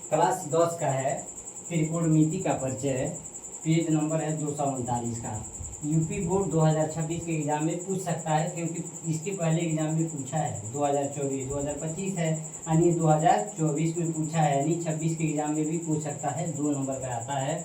Class 10 का है, त्रिकोणमिति का परिचय है। पेज नंबर है 239 का। यूपी बोर्ड 2026 के एग्जाम में पूछ सकता है, क्योंकि इसके पहले एग्जाम में पूछा है 2024, 2025 है यानी 2024 में पूछा है, यानी 26 के एग्जाम में भी पूछ सकता है। 2 नंबर का आता है।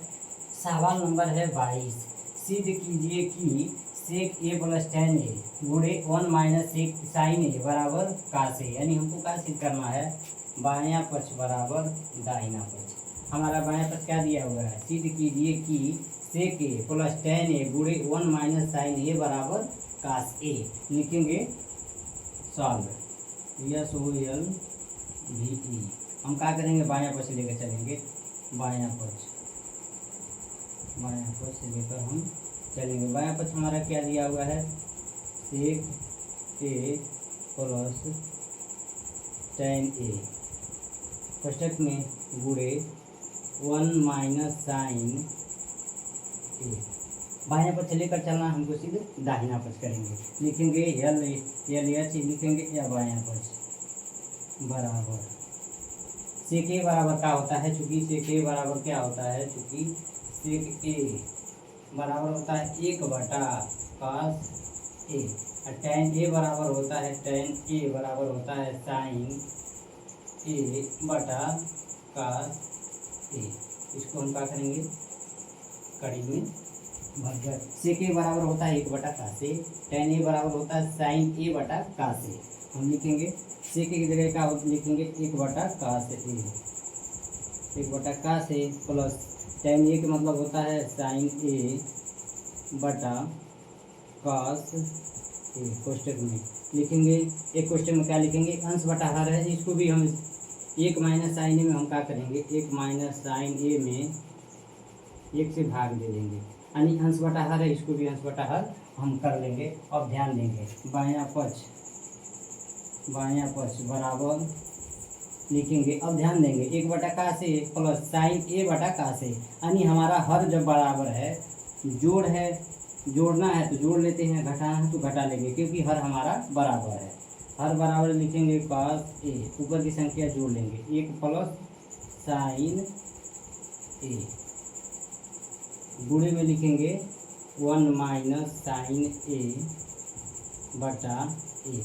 सवाल नंबर है 22। सिद्ध कीजिए कि सेक ए प्लस टेन ए गुणे 1 माइनस सेक साइन ए बराबर काश ए, यानी हमको क्या सिद्ध करना है, बायां पक्ष बराबर दाहिना पक्ष। हमारा बायां पक्ष क्या दिया हुआ है, सिद्ध कीजिए कि सेक ए प्लस टेन ए गुणे 1 माइनस साइन ए बराबर काश ए। लिखेंगे solve, yes O L V E. हम क्या करेंगे, बायां पक्ष लेकर चलेंगे, बायां पक्ष लेकर हम चलेंगे। बायां पक्ष हमारा क्या दिया हुआ है, सेक ए प्लस टेन ए कोष्टक में गुणे 1 माइनस साइन ए। बायां पक्ष लेकर चलना, हमको सीधे दाहिना पक्ष करेंगे। लिखेंगे एल एच, लिखेंगे या बायां पक्ष बराबर सेक ए बराबर क्या होता है, चूंकि सेक ए बराबर क्या होता है, चूंकि सेक ए बराबर होता है 1/cos ए, और टेन ए बराबर होता है, टेन ए बराबर होता है साइन ए बटा cos ए। इसको हम क्या करेंगे, कड़ी में भर। सेक ए बराबर होता है 1/cos ए, टेन ए बराबर होता है साइन ए बटा cos ए। हम लिखेंगे सेक ए की जगह क्या लिखेंगे, 1/cos ए, 1/cos ए प्लस टेन ए का मतलब होता है साइन ए बटा cos ए। कोष्टक में लिखेंगे, एक कोष्टक में क्या लिखेंगे, अंश बटा हर है, इसको भी हम 1 माइनस साइन ए में हम क्या करेंगे, 1 माइनस साइन ए में 1 से भाग दे देंगे, यानी अंश बटा हर है, इसको भी अंश बटा हर हम कर लेंगे। अब ध्यान देंगे, बायां पक्ष बराबर लिखेंगे। अब ध्यान देंगे 1/cos ए प्लस साइन ए बटा cos ए, यानी हमारा हर जब बराबर है, जोड़ है, जोड़ना है तो जोड़ लेते हैं, घटाना है तो घटा लेंगे, क्योंकि हर हमारा बराबर है। हर बराबर लिखेंगे cos ए, ऊपर की संख्या जोड़ लेंगे, 1 प्लस साइन ए गुणे में लिखेंगे 1 माइनस साइन ए बटा 1।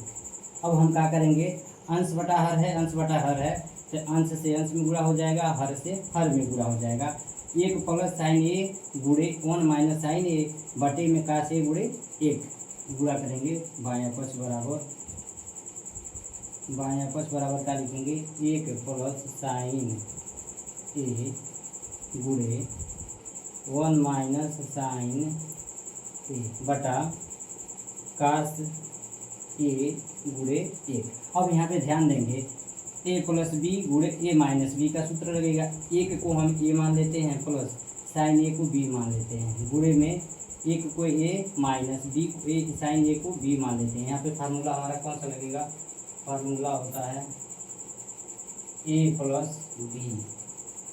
अब हम क्या करेंगे, अंश बटा हर है, अंश बटा हर है तो अंश से अंश में गुणा हो जाएगा, हर से हर में गुणा हो जाएगा। 1 प्लस साइन ए गुणे 1 माइनस साइन ए बटे में cos ए गुणे 1 गुणा करेंगे। बायां पक्ष बराबर क्या लिखेंगे, 1 प्लस साइन ए गुणे 1 माइनस साइन ए बटा cos ए गुणे 1। अब यहाँ पे ध्यान देंगे, ए प्लस बी गुणे ए माइनस बी का सूत्र लगेगा। 1 को हम ए मान लेते हैं प्लस साइन ए को बी मान लेते हैं, गुणे में 1 को ए माइनस बी को ए, साइन ए को बी मान लेते हैं। यहाँ पे फार्मूला हमारा कौन सा लगेगा, फार्मूला होता है ए प्लस बी,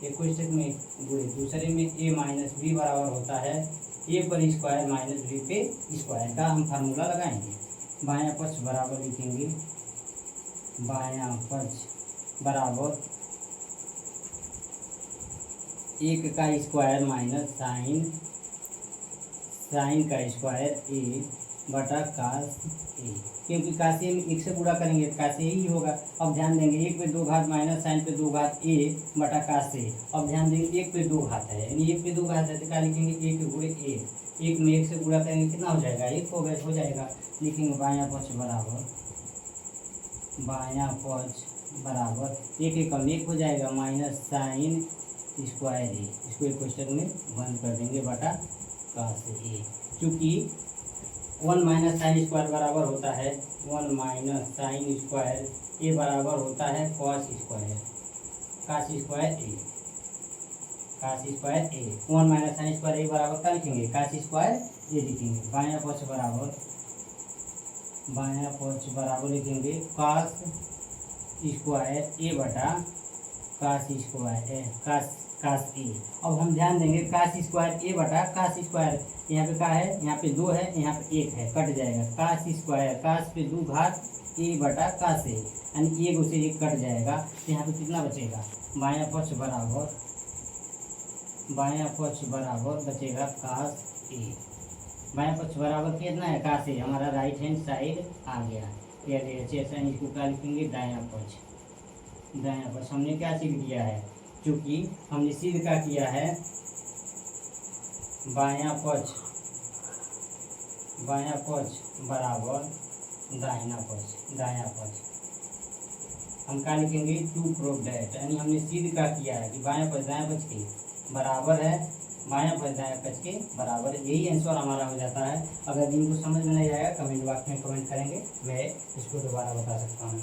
एक कोष्टक में गुणे दूसरे में ए माइनस बी बराबर होता है ए पर स्क्वायर माइनस बी पे स्क्वायर का हम फार्मूला लगाएंगे। बायां पक्ष बराबर लिखेंगे, बायां पक्ष बराबर 1 का स्क्वायर माइनस साइन का स्क्वायर ए बटा cos ए, क्योंकि cos ए में 1 से गुणा करेंगे तो cos ए ही होगा। अब ध्यान देंगे 1 पे 2 घात माइनस साइन पे 2 घात ए बटा cos ए। अब ध्यान देंगे 1 पे 2 घात है, यानी 1 पे 2 घात है तो क्या लिखेंगे, 1 गुणे ए, 1 में 1 से गुणा करेंगे कितना हो जाएगा, 1 हो जाएगा। लिखेंगे बायां पक्ष बराबर 1 एकम 1 हो जाएगा माइनस साइन स्क्वायर ए, इसको एक क्वेश्चन में बंद कर देंगे बटा cos ए। चूँकि 1 माइनस साइन स्क्वायर बराबर होता है 1 माइनस साइन स्क्वायर ए बराबर होता है cos स्क्वायर ए। 1 माइनस साइन स्क्वायर ए बराबर क्या लिखेंगे, cos स्क्वायर ए लिखेंगे। बायां पक्ष बराबर लिखेंगे cos स्क्वायर ए बटा cos ए। अब हम ध्यान देंगे cos स्क्वायर ए बटा cos स्क्वायर, यहाँ पे क्या है, यहाँ पे 2 है, यहाँ पे 1 है, कट जाएगा। cos स्क्वायर, cos पे 2 घात ए बटा का से, यानी एक उसे एक कट जाएगा तो यहाँ पे कितना बचेगा, बायां पक्ष बराबर बचेगा कास ए। बायां पक्ष बराबर कितना है, कास ए, हमारा राइट हैंड साइड आ गया। इसको क्या लिखेंगे, दायां पक्ष हमने क्या सिद्ध किया है, क्योंकि हमने सिद्ध क्या किया है, बायां पक्ष बराबर दायां पक्ष। हम क्या लिखेंगे, टू प्रूव दैट, यानी हमने सिद्ध क्या किया है कि बायां पक्ष दायां पक्ष के बराबर है, बायां पक्ष दायां पक्ष के बराबर है। यही आंसर हमारा हो जाता है। अगर इनको समझ में नहीं आएगा कमेंट बॉक्स में कमेंट करेंगे, मैं इसको दोबारा बता सकता हूँ।